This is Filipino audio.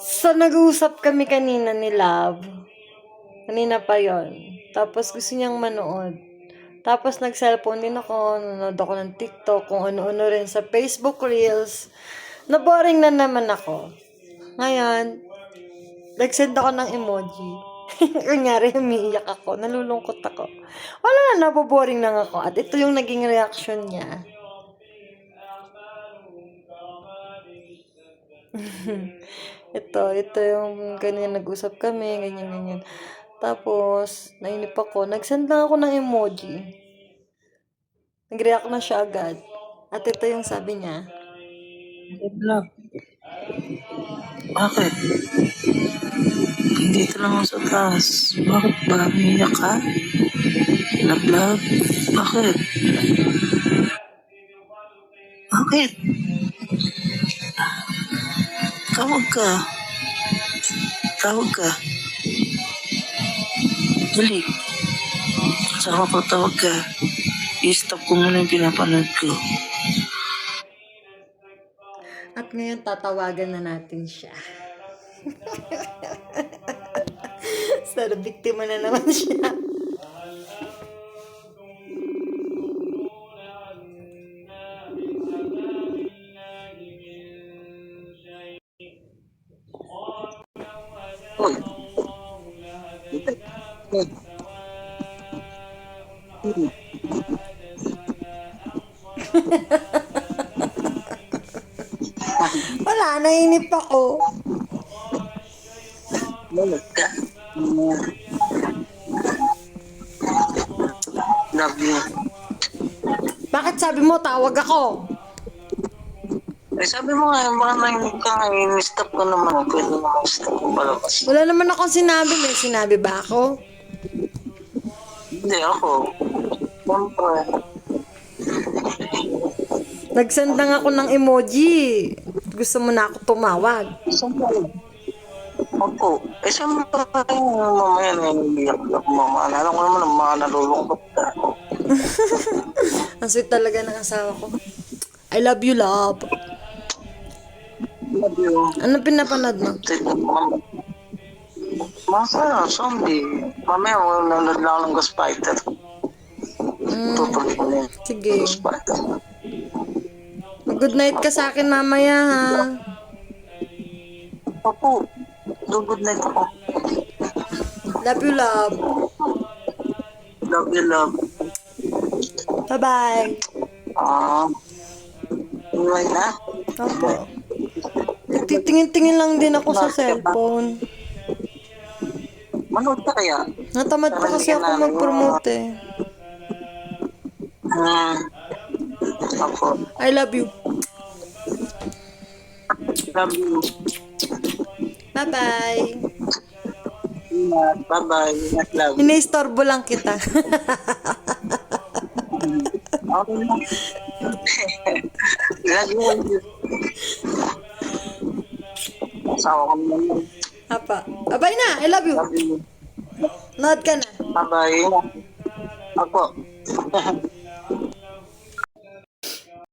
So, nag-uusap kami kanina ni Love. Kanina pa yon. Tapos, gusto niyang manood. Tapos, nag-cellphone din ako. Nanonood ako ng TikTok. Kung ano-ano rin sa Facebook Reels. Naboring na naman ako. Ngayon, nag-send ako ng emoji. Kunyari, umiiyak ako. Nalulungkot ako. Wala na, naboboring lang ako. At ito yung naging reaction niya. ito yung ganyan nag-usap kami, ganyan. Tapos, nainip ako. Nag-send lang ako ng emoji. Nag-react na siya agad. At ito yung sabi niya. Love, bakit? Dito lang ako sa taas. Bakit ba? Umiyak ka? Love, bakit? Bakit? Tawag ka. Tawag ka. Dali. Saka ko tawag ka. I-stop ko muna yung pinapanood ko. At ngayon, tatawagan na natin siya. Sana biktima na naman siya. Hoy. Wala, nainip ako. Bakit ka? Love you. Bakit sabi mo, tawag ako? Eh, sabi mo nga, baka nainig ka nga, in-stop ko naman. Pwede naman stop ko palabas. Wala naman akong sinabi. May sinabi ba ako? Hindi ako. Siyempre. Nagsend lang ako ng emoji. Gusto mo na ako tumawag. Siyempre. Ako. Eh, siyempre, mamaya naiiyak ako. Alam ko naman ang mga nalulungkot ka. Ang sweet talaga ng asawa ko. I love you, love. Love you. Ano pinapanood mo? Masaya, zombie. Mamaya, nanonood lang ako ng Ghost Fighter. Tutuloy ko na yun. Sige. Ghost Fighter. Good night ka sa akin mamaya, ha? Ako. Good night ako. Love you, love. Love you, love. Bye-bye. Iwan na. Opo. Nagtitingin-tingin lang din ako sa cellphone. Manood ka kaya? Natamad pa kasi ako mag-promote eh. Ako. I love you. Love you. Bye-bye. Ingat. Bye-bye. Ingat, love. Iniistorbo lang kita. Okay lang. Love you. Asawa ko naman. Apa. Bye na. I love you. Love you. Nood ka na. Bye-bye. Ako.